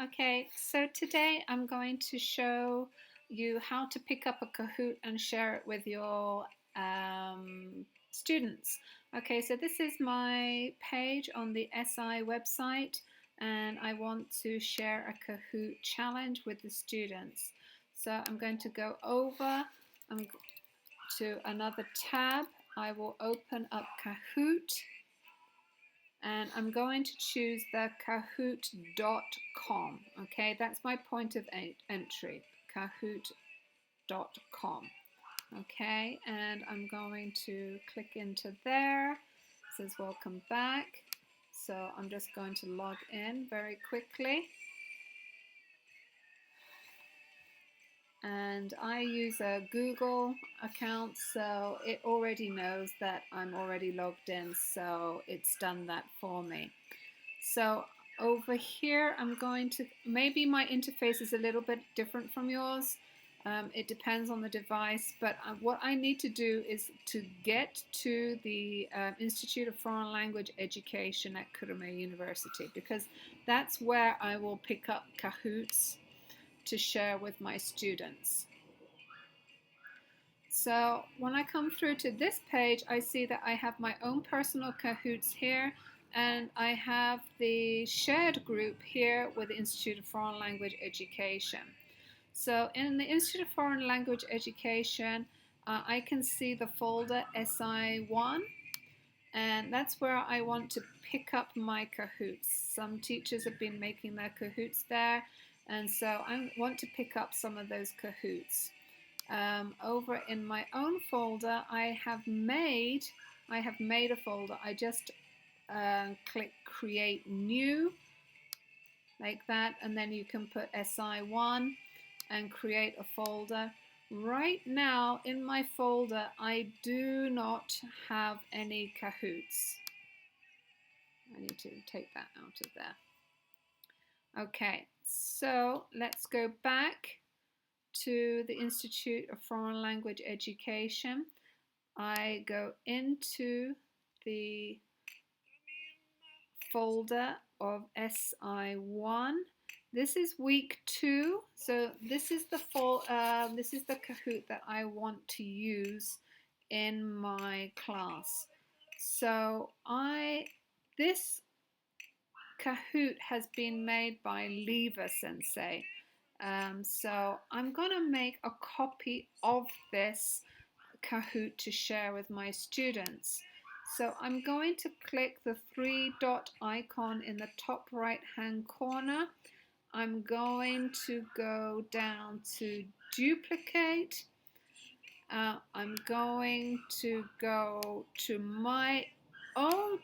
Okay, so today I'm going to show you how to pick up a Kahoot and share it with your students. Okay, so this is my page on the SI website and I want to share a Kahoot challenge with the students. So I'm going to go over to another tab. I will open up Kahoot and I'm going to choose the kahoot.com. Okay, that's my point of entry, kahoot.com. Okay, and I'm going to click into there. It says welcome back. So I'm just going to log in very quickly. And I use a Google account, so it already knows that I'm already logged in, so it's done that for me. So over here, I'm going to, maybe my interface is a little bit different from yours. It depends on the device, but what I need to do is to get to the Institute of Foreign Language Education at Kurame University, because that's where I will pick up Kahoots to share with my students. So when I come through to this page, I see that I have my own personal Kahoots here, and I have the shared group here with the Institute of Foreign Language Education. So in the Institute of Foreign Language Education, I can see the folder SI1, and that's where I want to pick up my Kahoots. Some teachers have been making their Kahoots there, and so I want to pick up some of those Kahoots. Over in my own folder, I have made a folder. I just click create new like that, and then you can put SI1 and create a folder. Right now in my folder, I do not have any Kahoots. I need to take that out of there. Okay, so let's go back to the Institute of Foreign Language Education. I go into the folder of SI1. This is week 2, so this is the Kahoot that I want to use in my class. So this Kahoot has been made by Lever Sensei. So I'm gonna make a copy of this Kahoot to share with my students. So I'm going to click the 3-dot icon in the top right hand corner. I'm going to go down to duplicate. I'm going to go to my own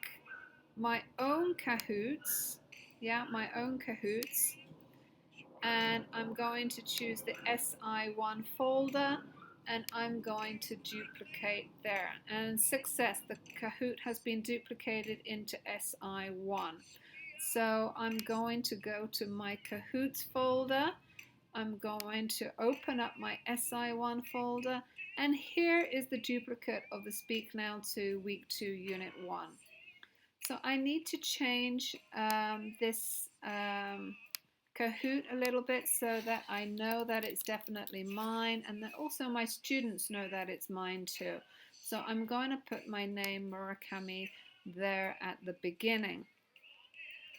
Kahoots. Yeah, my own Kahoots. And I'm going to choose the SI1 folder and I'm going to duplicate there, and success, the Kahoot has been duplicated into SI1. So I'm going to go to my Kahoots folder, I'm going to open up my SI1 folder, and here is the duplicate of the Speak Now to Week 2 Unit 1. So I need to change this Kahoot a little bit so that I know that it's definitely mine, and that also my students know that it's mine too. So I'm going to put my name Murakami there at the beginning.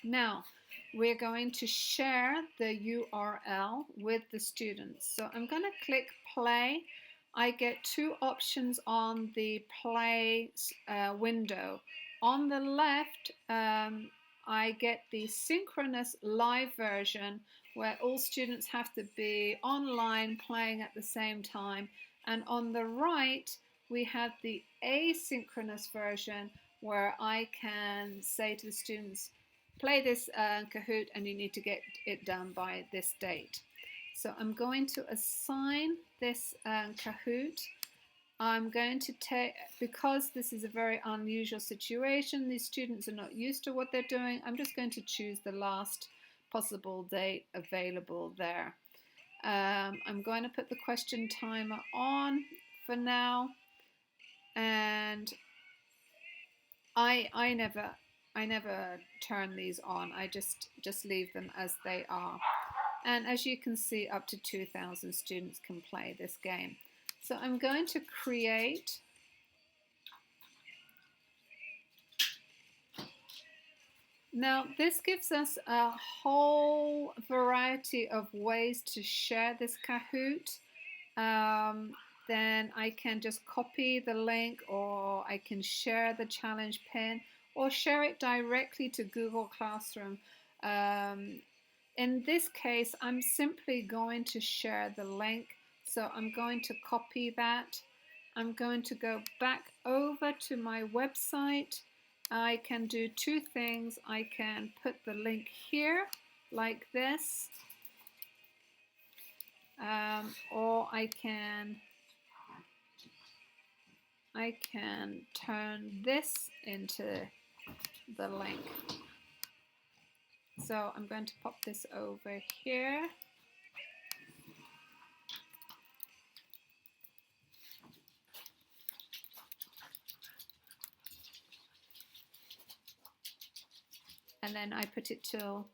Now we're going to share the URL with the students. So I'm going to click play. I get two options on the play window. On the left, I get the synchronous live version where all students have to be online playing at the same time. And on the right, we have the asynchronous version where I can say to the students, play this Kahoot and you need to get it done by this date. So I'm going to assign this Kahoot. I'm going to take, because this is a very unusual situation, these students are not used to what they're doing, I'm just going to choose the last possible date available there. I'm going to put the question timer on for now, and I never I never turn these on. I just leave them as they are. And as you can see, up to 2,000 students can play this game. So I'm going to create Now, this gives us a whole variety of ways to share this Kahoot. Um, then I can just copy the link, or I can share the challenge pin, or share it directly to Google Classroom. Um, in this case, I'm simply going to share the link. So I'm going to copy that. I'm going to go back over to my website. I can do two things. I can put the link here like this, or I can turn this into the link. So I'm going to pop this over here. And then I put it till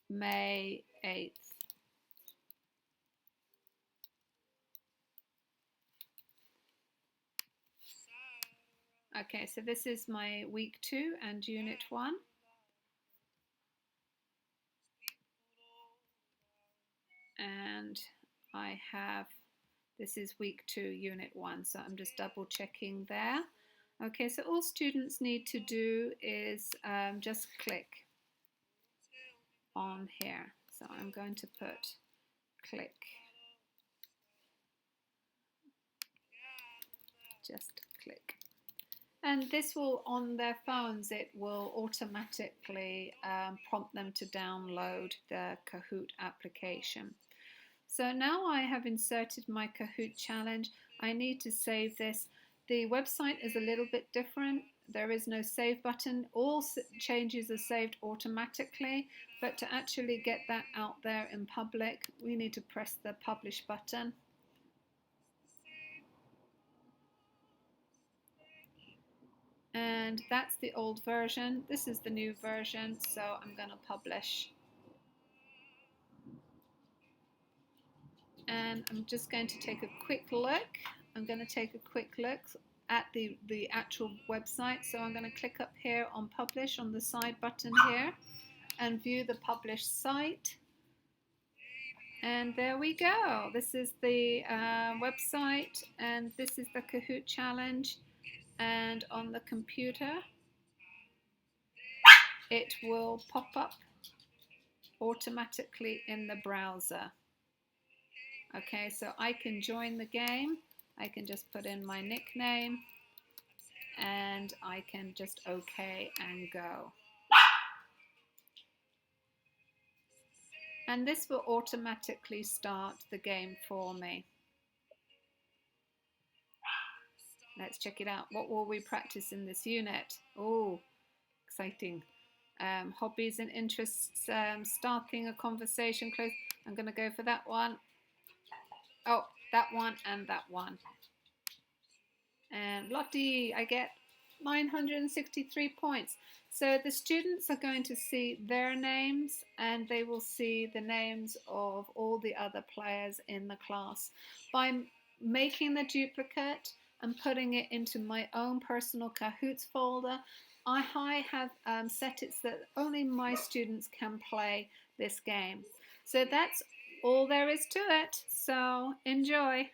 May 8th. Okay, so this is my week 2 and unit 1. And I have, this is week 2, unit 1, so I'm just double checking there. Okay, so all students need to do is just click on here. So I'm going to put click. Just click. And this will, on their phones, it will automatically prompt them to download the Kahoot application. So now I have inserted my Kahoot challenge. I need to save this. The website is a little bit different. There is no save button. All changes are saved automatically, but to actually get that out there in public, we need to press the publish button. And that's the old version. This is the new version, so I'm going to publish. And I'm just going to take a quick look. I'm going to take a quick look at the actual website. So I'm going to click up here on publish on the side button here and view the published site. And there we go. This is the website, and this is the Kahoot challenge. And on the computer, it will pop up automatically in the browser. Okay, so I can join the game. I can just put in my nickname and I can just OK and go. And this will automatically start the game for me. Let's check it out. What will we practice in this unit? Oh, exciting. Hobbies and interests, starting a conversation, close. I'm going to go for that one. Oh, that one and that one. And Lottie, I get 963 points. So the students are going to see their names and they will see the names of all the other players in the class. By making the duplicate and putting it into my own personal Kahoots folder, I have set it so that only my students can play this game. So that's all there is to it. So enjoy.